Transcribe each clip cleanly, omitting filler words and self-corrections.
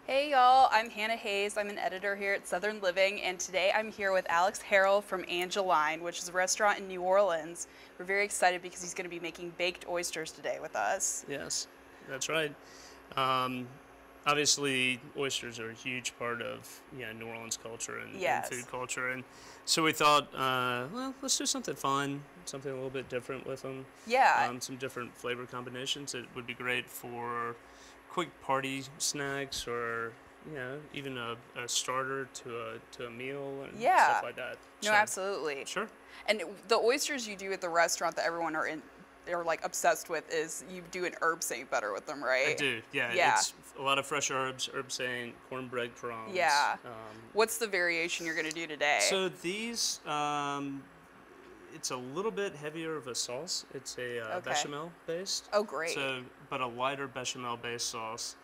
Hey y'all, I'm Hannah Hayes. I'm an editor here at Southern Living, and today I'm here with Alex Harrell from Angeline, which is a restaurant in New Orleans. We're very excited because he's going to be making baked oysters today with us. Yes, that's right. Um, Obviously, oysters are a huge part of New Orleans culture and food Yes. culture, and so we thought, well, let's do something fun, something a little bit different with them. Yeah, Some different flavor combinations. It would be great for quick party snacks, or even a starter to a meal and stuff yeah. like that. No, So, absolutely. sure. And the oysters you do at the restaurant that everyone are like obsessed with is you do an herb saint butter with them, I right? do, yeah. Yeah. It's a lot of fresh herbs, herb saint, cornbread crumbs. Yeah. What's the variation you're going to do today? So these, it's a little bit heavier of a sauce. It's a Okay. bechamel based. Oh, great. So, but a lighter bechamel based sauce.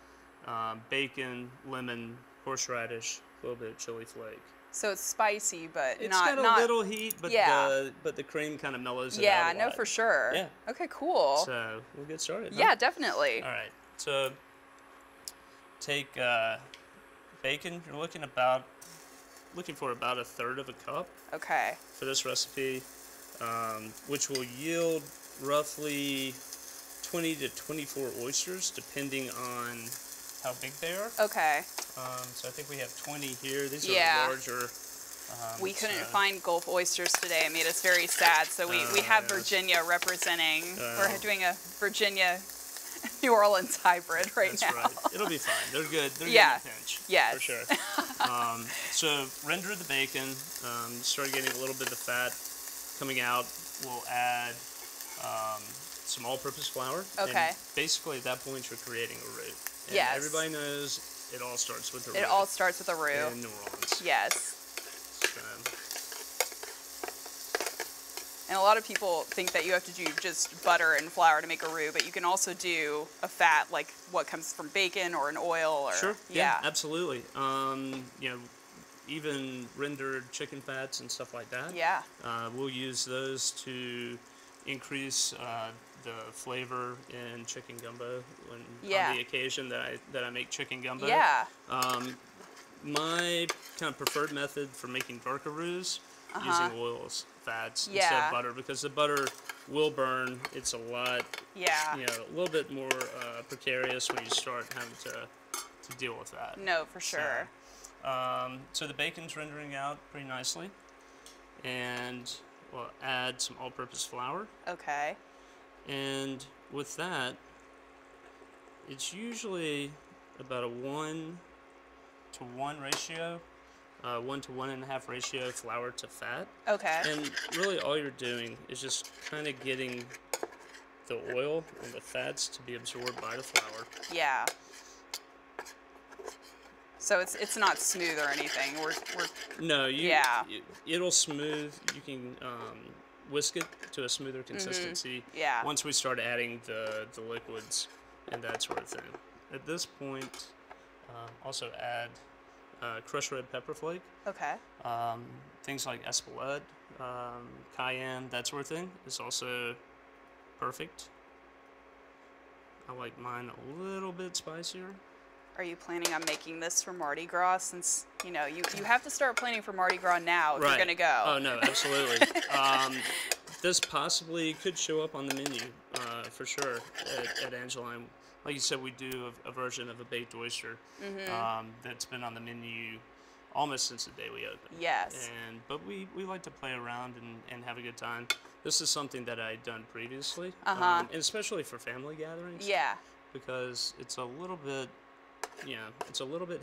Bacon, lemon, horseradish, a little bit of chili flake. So it's spicy, but It's not got a not little heat, but yeah. the cream kind of mellows it Yeah, out a no, lot. for sure. Yeah. Okay, cool. So we'll get started. Huh? Yeah, definitely. All right. So take bacon. You're looking for about a third of a cup Okay. for this recipe, which will yield roughly 20 to 24 oysters, depending on how big they are. Okay. So I think we have 20 here. These Yeah. are larger. We couldn't so- find Gulf oysters today. It made us very sad. So we have yes. Virginia representing. We're Oh. doing a Virginia New Orleans hybrid right That's now. right. It'll be fine. They're good. They're Yeah. good in a pinch. Yes. For sure. So render the bacon. Start getting a little bit of fat coming out. We'll add some all-purpose flour. Okay. And basically, at that point, you're creating a roux. And Yes. everybody knows it all starts with the roux. It all starts with a roux. in New Orleans. Yes. So, And a lot of people think that you have to do just butter and flour to make a roux, but you can also do a fat like what comes from bacon or an oil or sure. Yeah. Absolutely. Even rendered chicken fats and stuff like that. Yeah. We'll use those to increase the flavor in chicken gumbo on the occasion that I make chicken gumbo. Yeah. My kind of preferred method for making darker roux, using oils, fats instead Yeah. of butter, because the butter will burn. It's a lot, Yeah. a little bit more precarious when you start having to deal with that. No, for sure. So the bacon's rendering out pretty nicely, and we'll add some all-purpose flour. Okay. And with that, it's usually about a 1-to-1 ratio, 1 to 1.5 ratio flour to fat. Okay. And really all you're doing is just kind of getting the oil and the fats to be absorbed by the flour. Yeah. So it's not smooth or anything. We're No, Yeah. it'll smooth. You can whisk it to a smoother consistency. Yeah. Once we start adding the liquids and that sort of thing. At this point, also add crushed red pepper flake. Okay. Things like espelette, cayenne, that sort of thing is also perfect. I like mine a little bit spicier. Are you planning on making this for Mardi Gras? Since you have to start planning for Mardi Gras now if you're gonna go. Oh no, absolutely. This possibly could show up on the menu for sure at Angeline. Like you said, we do a version of a baked oyster that's been on the menu almost since the day we opened. Yes. But we like to play around and have a good time. This is something that I'd done previously, Uh-huh. and especially for family gatherings. Yeah. Because it's a little bit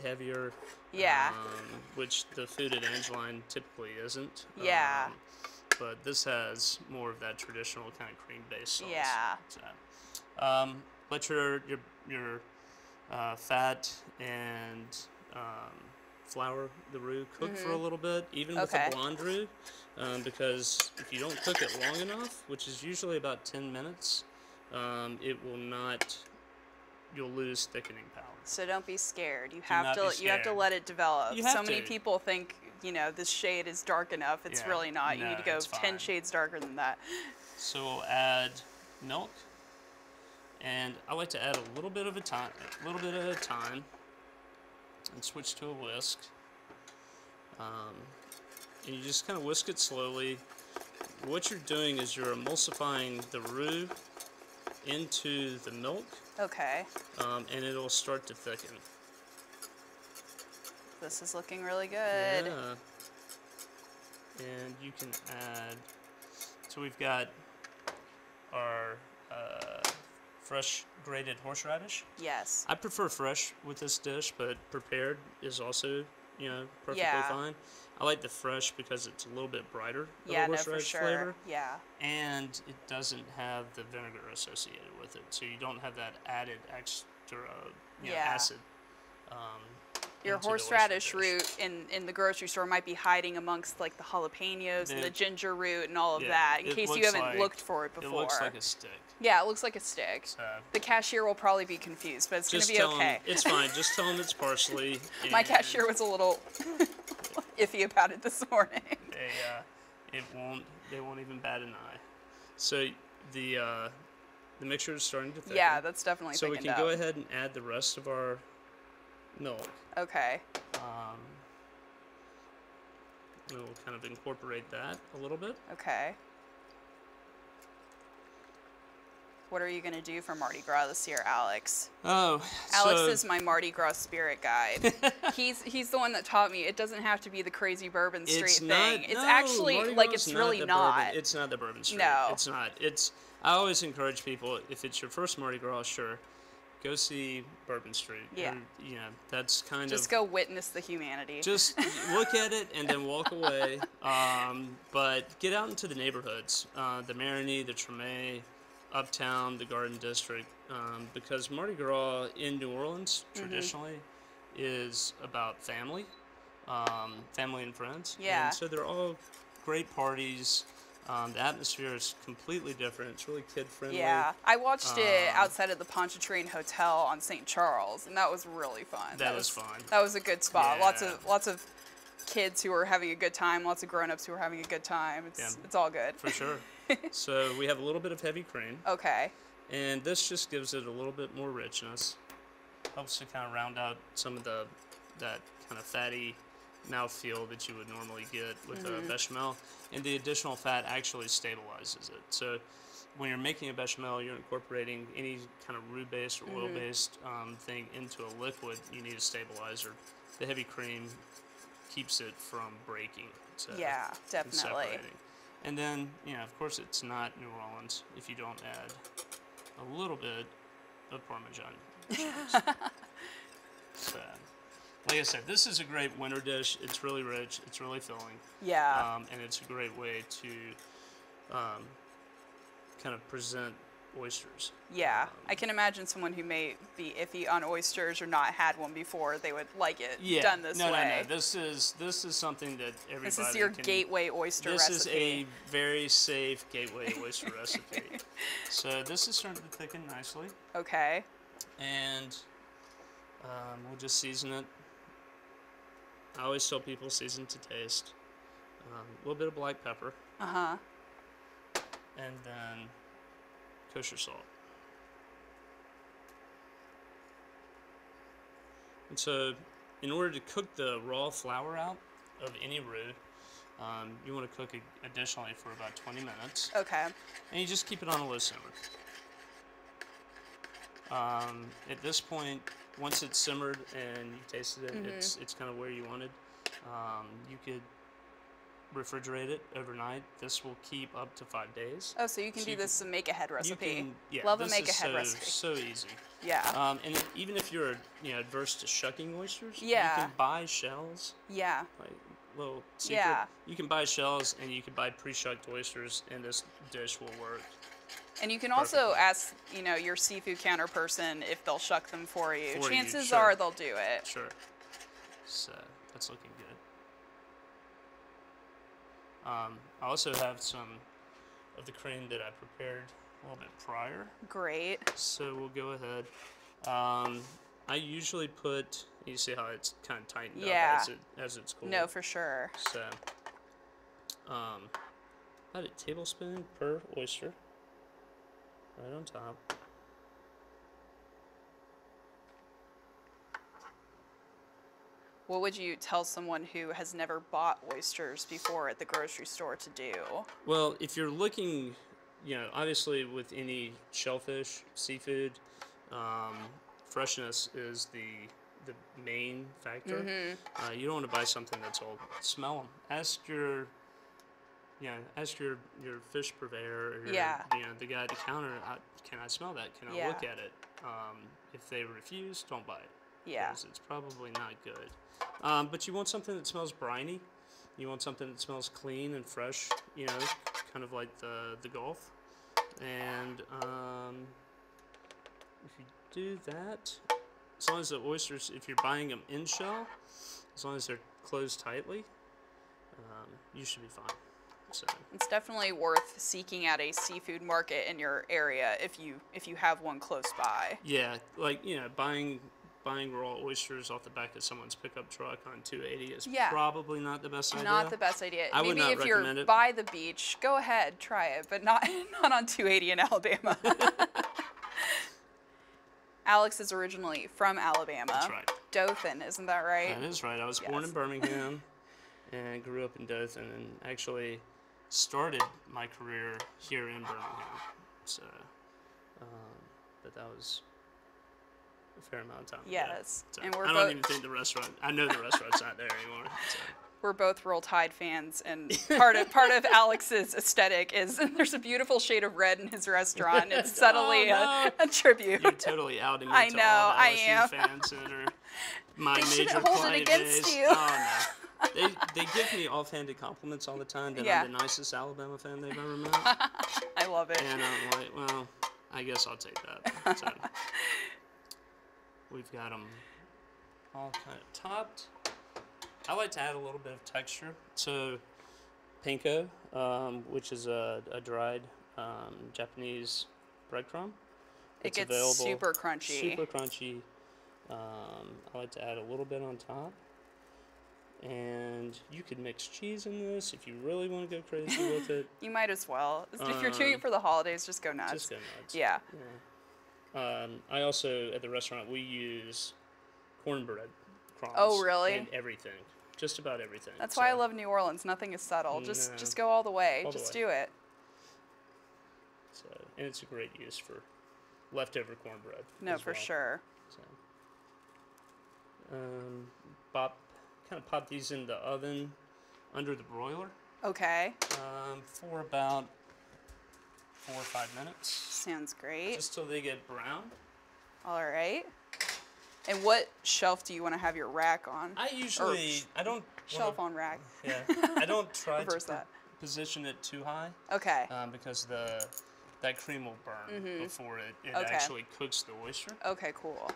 heavier. Yeah. Which the food at Angeline typically isn't. Yeah. But this has more of that traditional kind of cream-based sauce. Yeah. So, let your fat and flour, the roux, cook for a little bit, even with Okay. the blonde roux, because if you don't cook it long enough, which is usually about 10 minutes, it will not. You'll lose thickening power. So don't be scared. You Do have not to be you have to scared. let it develop. You have So many to. people think, this shade is dark enough. It's Yeah. really not. You No, need to go it's 10 fine. shades darker than that. So we'll add milk, and I like to add a little bit at a time. and switch to a whisk. And you just kind of whisk it slowly. What you're doing is you're emulsifying the roux into the milk. Okay. And it'll start to thicken. This is looking really good. Yeah. And you can add, so we've got our fresh grated horseradish. Yes. I prefer fresh with this dish, but prepared is also, perfectly Yeah. fine. I like the fresh because it's a little bit brighter of Yeah, a no, for horseradish sure. flavor. Yeah. And it doesn't have the vinegar associated with it, so you don't have that added extra Yeah. acid. Your into the oyster horseradish dish. root in the grocery store might be hiding amongst like the jalapenos and the ginger root and all of Yeah, that, in it case you looks haven't like- looked for it before. It looks like a stick. Yeah, it looks like a stick. So The cashier will probably be confused, but it's going to just be tell okay. them it's fine. Just tell them it's parsley. My and cashier was a little iffy about it this morning. They won't even bat an eye. So the mixture is starting to thicken. Yeah, that's definitely so we thickened can up. go ahead and add the rest of our milk. Okay. And we'll kind of incorporate that a little bit. Okay. What are you going to do for Mardi Gras this year, Alex? Oh, Alex so is my Mardi Gras spirit guide. he's the one that taught me it doesn't have to be the crazy Bourbon Street it's thing. not, It's no, actually Mardi like Gras it's is really the not. Bourbon, it's not the Bourbon Street. No. It's not. I always encourage people, if it's your first Mardi Gras, sure, go see Bourbon Street. Yeah. That's kind Just of go witness the humanity. just look at it and then walk away. But get out into the neighborhoods, the Marigny, the Treme, Uptown, the Garden District, because Mardi Gras in New Orleans traditionally is about family, family and friends. Yeah. And so they're all great parties. The atmosphere is completely different. It's really kid friendly. Yeah, I watched it outside of the Pontchartrain Hotel on St. Charles, and that was really fun. That was fun. That was a good spot. Yeah. Lots of kids who were having a good time. Lots of grown-ups who were having a good time. It's all good. For sure. So we have a little bit of heavy cream, Okay. and this just gives it a little bit more richness. Helps to kind of round out some of that kind of fatty mouthfeel that you would normally get with a bechamel, and the additional fat actually stabilizes it. So when you're making a bechamel, you're incorporating any kind of roux-based or oil-based thing into a liquid. You need a stabilizer. The heavy cream keeps it from breaking. So Yeah, and definitely. separating. And then, of course, it's not New Orleans if you don't add a little bit of Parmesan cheese. So, like I said, this is a great winter dish. It's really rich. It's really filling. Yeah. And it's a great way to kind of present oysters. Yeah. I can imagine someone who may be iffy on oysters or not had one before, they would like it done this way. No. This is something that everybody This is your can, gateway oyster This recipe. is a very safe gateway oyster recipe. So this is starting to thicken nicely. Okay. And we'll just season it. I always tell people season to taste. A little bit of black pepper. Uh-huh. And then kosher salt. And so in order to cook the raw flour out of any roux, you want to cook it additionally for about 20 minutes. Okay. And you just keep it on a low simmer. At this point, once it's simmered and you tasted it, it's kind of where you wanted. You could refrigerate it overnight. This will keep up to 5 days. Oh, so you can do this make-ahead recipe. Yeah, Love a this make-ahead is recipe. so easy. Yeah. And even if you're adverse to shucking oysters, Yeah. you can buy shells. Yeah. Like little secret. Yeah. You can buy shells and you can buy pre-shucked oysters, and this dish will work. And you can also Perfectly. ask, your seafood counter person if they'll shuck them for you. For you, Chances sure. are they'll do it. Sure. So that's looking good. I also have some of the cream that I prepared a little bit prior. Great. So we'll go ahead. I usually put, you see how it's kind of tightened Yeah. up as it's cooled. No, for sure. So, about a tablespoon per oyster, right on top. What would you tell someone who has never bought oysters before at the grocery store to do? Well, if you're looking, obviously with any shellfish, seafood, um, freshness is the main factor. You don't want to buy something that's old. Smell them. Ask your fish purveyor or the guy at the counter. Can I smell that? Can I look at it? If they refuse, don't buy it. Yeah. Because it's probably not good. But you want something that smells briny. You want something that smells clean and fresh, kind of like the Gulf. And if you do that, as long as the oysters, if you're buying them in shell, as long as they're closed tightly, you should be fine. So it's definitely worth seeking out a seafood market in your area if you have one close by. Yeah, like buying raw oysters off the back of someone's pickup truck on 280 is probably not the best idea. Not the best idea. I would not Maybe if recommend you're it. by the beach, go ahead, try it, but not on 280 in Alabama. Alex is originally from Alabama. That's right. Dothan, isn't that right? That is right. I was born in Birmingham and grew up in Dothan and actually started my career here in Birmingham. So, but that was a fair amount of time ago. Yes. So And I don't even think I know the restaurant's not there anymore. So. We're both Roll Tide fans, and part of Alex's aesthetic is there's a beautiful shade of red in his restaurant. It's subtly a tribute. You're totally outing me I to know, all the I LSU am. fans that are my They major shouldn't hold it client against base. you. Oh no. They give me offhanded compliments all the time that I'm the nicest Alabama fan they've ever met. I love it. And I'm like, well, I guess I'll take that. So, we've got them all kind of topped. I like to add a little bit of texture. So, panko, which is a dried Japanese breadcrumb. It gets available. super crunchy. Super crunchy. I like to add a little bit on top. And you could mix cheese in this if you really want to go crazy with it. You might as well. If you're doing it for the holidays, just go nuts. Just go nuts. Yeah. I also, at the restaurant, we use cornbread crumbs. Oh, really? And everything. Just about everything. That's why I love New Orleans. Nothing is subtle. Just go all the way. Just do it. So, and it's a great use for leftover cornbread. No, for sure. So, kind of pop these in the oven under the broiler. Okay. For about 4 or 5 minutes. Sounds great. Just till they get brown. All right. And what shelf do you want to have your rack on? I don't shelf on rack. Yeah. I don't try to that. position it too high. Okay. Because that cream will burn before it actually cooks the oyster. Okay, cool.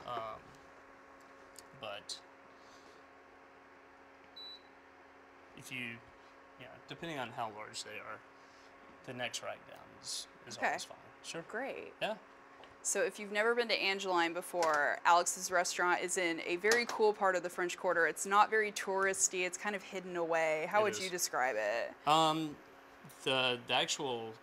But if you, depending on how large they are, the next rack down is always fine. Sure. Great. Yeah. So if you've never been to Angeline before, Alex's restaurant is in a very cool part of the French Quarter. It's not very touristy. It's kind of hidden away. How would you describe it? The actual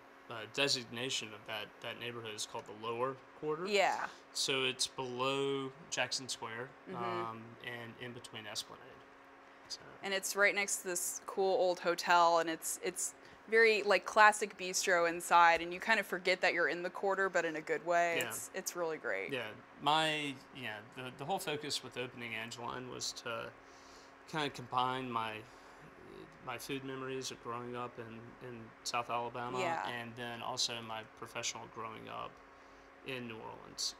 designation of that neighborhood is called the Lower Quarter. Yeah. So it's below Jackson Square and in between Esplanade. So. And it's right next to this cool old hotel, and it's very like classic bistro inside, and you kind of forget that you're in the quarter, but in a good way. Yeah. It's really great. Yeah, the whole focus with opening Angeline was to kind of combine my food memories of growing up in South Alabama, and then also my professional growing up in New Orleans.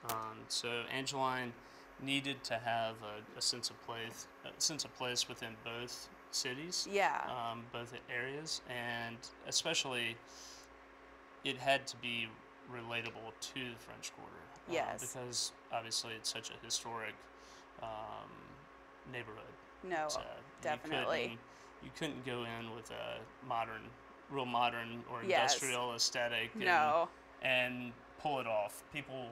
So Angeline needed to have a sense of place within both cities, both areas, and especially it had to be relatable to the French Quarter. Because obviously it's such a historic neighborhood. No, definitely. You couldn't go in with a real modern or industrial aesthetic and pull it off. People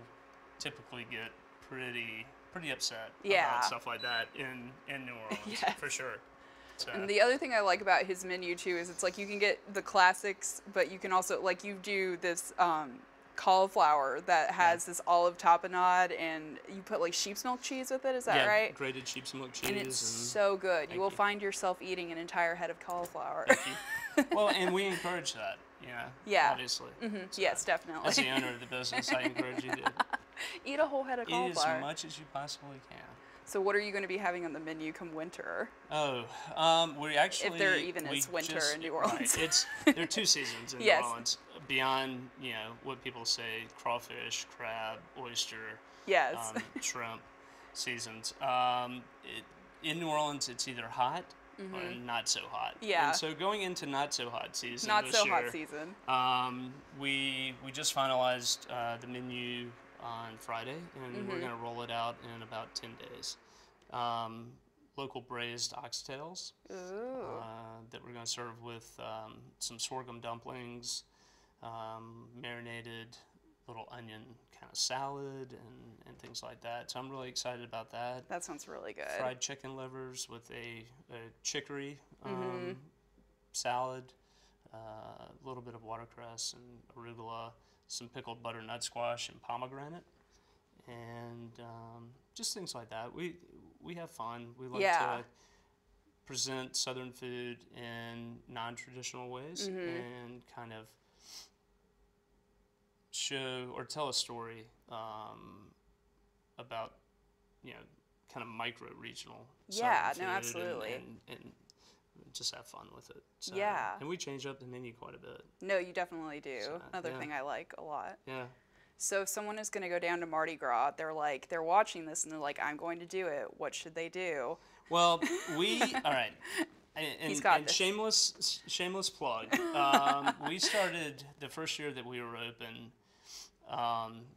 typically get pretty upset about stuff like that in New Orleans, for sure. So. And the other thing I like about his menu too is it's like you can get the classics, but you can also, like, you do this cauliflower that has this olive tapenade, and you put like sheep's milk cheese with it. Is that yeah, right? grated sheep's milk cheese. And it's so good. You will find yourself eating an entire head of cauliflower. Thank you. Well, and we encourage that. Yeah. Obviously. So Yes, definitely. as the owner of the business, I encourage you to Eat a whole head of eat cauliflower. as much as you possibly can. So what are you going to be having on the menu come winter? Oh, we actually, if there even is winter in New Orleans. Right, there are 2 seasons in Yes. New Orleans beyond what people say: crawfish, crab, oyster, Yes. shrimp seasons. In New Orleans, it's either hot or not so hot. Yeah. And so going into not so hot season Not this so year, hot season. we just finalized the menu on Friday, and we're going to roll it out in about 10 days. Local braised oxtails that we're going to serve with some sorghum dumplings, marinated little onion kind of salad, and things like that. So I'm really excited about that. That sounds really good. Fried chicken livers with a chicory salad, a little bit of watercress and arugula, some pickled butternut squash and pomegranate, and just things like that. We have fun. We like to present Southern food in non-traditional ways and kind of show or tell a story about kind of micro-regional Yeah, Southern no, food absolutely. and just have fun with it. So, Yeah. And we change up the menu quite a bit. No, you definitely do. So, Another thing I like a lot. Yeah. So if someone is going to go down to Mardi Gras, they're watching this and they're like, I'm going to do it. What should they do? Well, all right. He's got and this. shameless plug. We started the first year that we were open.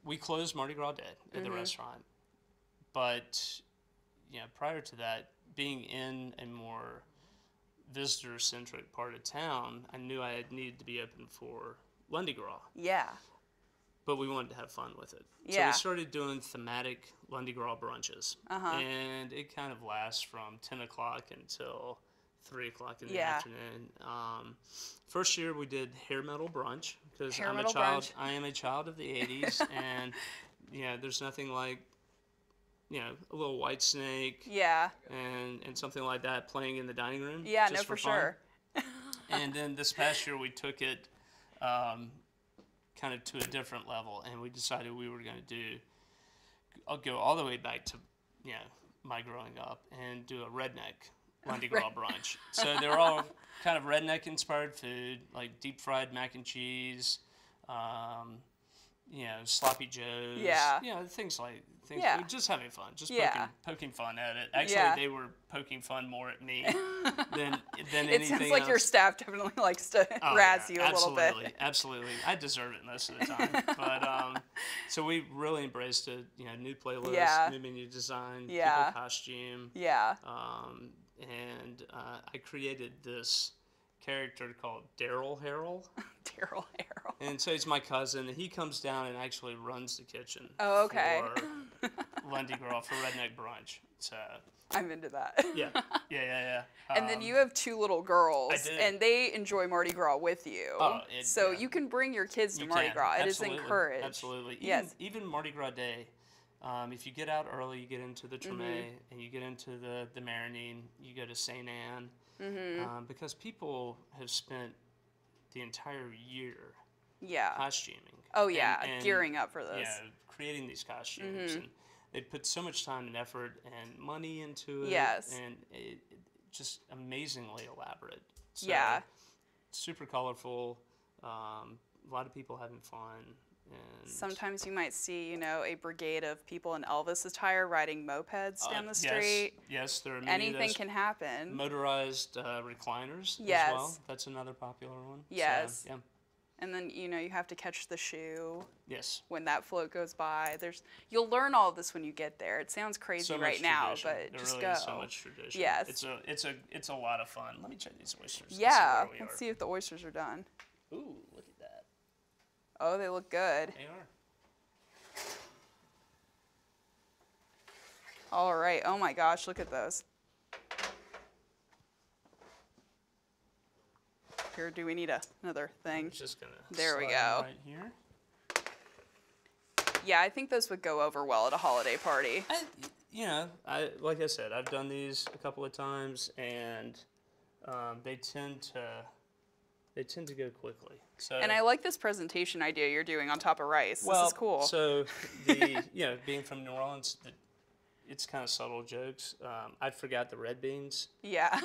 We closed Mardi Gras Day at the restaurant, but prior to that, being in a more visitor-centric part of town, I knew I needed to be open for Lundi Gras. Yeah. But we wanted to have fun with it. Yeah. So we started doing thematic Lundi Gras brunches. And it kind of lasts from 10 o'clock until 3 o'clock in the afternoon. First year we did hair metal brunch because I am a child of the 80s, and there's nothing like a little White Snake and something like that playing in the dining room. Yeah, just no, for fun. sure. And then this past year we took it kind of to a different level, and we decided we were going to I'll go all the way back to my growing up and do a redneck Lundi Gras brunch. So they're all kind of redneck inspired food, like deep fried mac and cheese, sloppy joes, things like just having fun, just poking fun at it. Actually, they were poking fun more at me than anything else. It sounds like your staff definitely likes to razz you a little bit. Absolutely. I deserve it most of the time. But so we really embraced it. New playlist, new menu design, people costume. Yeah. And I created this character called Daryl Harrell. Daryl Harrell. And so he's my cousin, and he comes down and actually runs the kitchen. Oh, okay. For Lundi Gras for redneck brunch. So I'm into that. Yeah. And then you have 2 little girls, I do. and they enjoy Mardi Gras with you. So you can bring your kids to Mardi Gras. It is encouraged. Absolutely. Even Mardi Gras Day, if you get out early, you get into the Treme, and you get into the Marinine, you go to St. Anne, because people have spent the entire year costuming. Oh, yeah, and gearing up for this. Creating these costumes. And they put so much time and effort and money into it. Yes. And it just amazingly elaborate. So, super colorful, a lot of people having fun. And sometimes you might see, a brigade of people in Elvis attire riding mopeds down the street. Yes, there are many. Anything can happen. Motorized recliners as well. That's another popular one. Yes. So, And then, you have to catch the shoe. Yes. When that float goes by. You'll learn all of this when you get there. It sounds crazy right now, but just go. There really is so much tradition. Yes. It's a lot of fun. Let me check these oysters. Yeah. Let's see if the oysters are done. Ooh, look at that. Oh, they look good. They are. All right. Oh my gosh, look at those. Here, do we need another thing? Just gonna there we slide go. Right here. Yeah, I think those would go over well at a holiday party. Like I said, I've done these a couple of times, and they tend to go quickly. So, And I like this presentation idea you're doing on top of rice. This is cool. So being from New Orleans, it's kind of subtle jokes. I forgot the red beans. Yeah.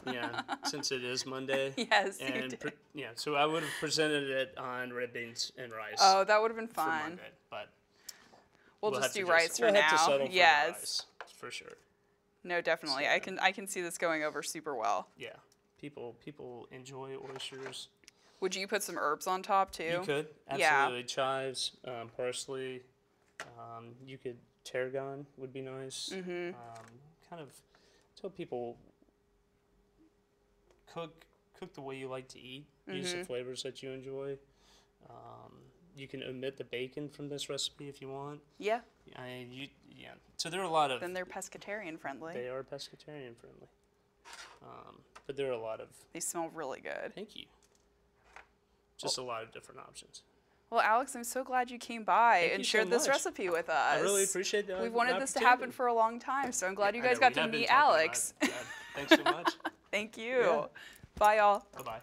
Yeah, since it is Monday. Yes, and you did. So I would have presented it on red beans and rice. Oh, that would have been for fun. Monday, but We'll just do rice for we'll now. have to settle for the rice, for sure. No, definitely. So, I can see this going over super well. Yeah, people enjoy oysters. Would you put some herbs on top too? You could, absolutely. Yeah. Chives, parsley. You could tarragon would be nice. Mm-hmm. Kind of tell people cook the way you like to eat. Use the flavors that you enjoy. You can omit the bacon from this recipe if you want. Yeah. So there are a lot of. Then they're pescatarian friendly. They are pescatarian friendly. But there are a lot of. They smell really good. Thank you. Just a lot of different options. Well, Alex, I'm so glad you came by Thank and you shared so this much. recipe with us. I really appreciate that. We've wanted this to happen for a long time, so I'm glad you guys got to meet Alex. Thanks so much. Thank you. Yeah. Bye, y'all. Bye-bye.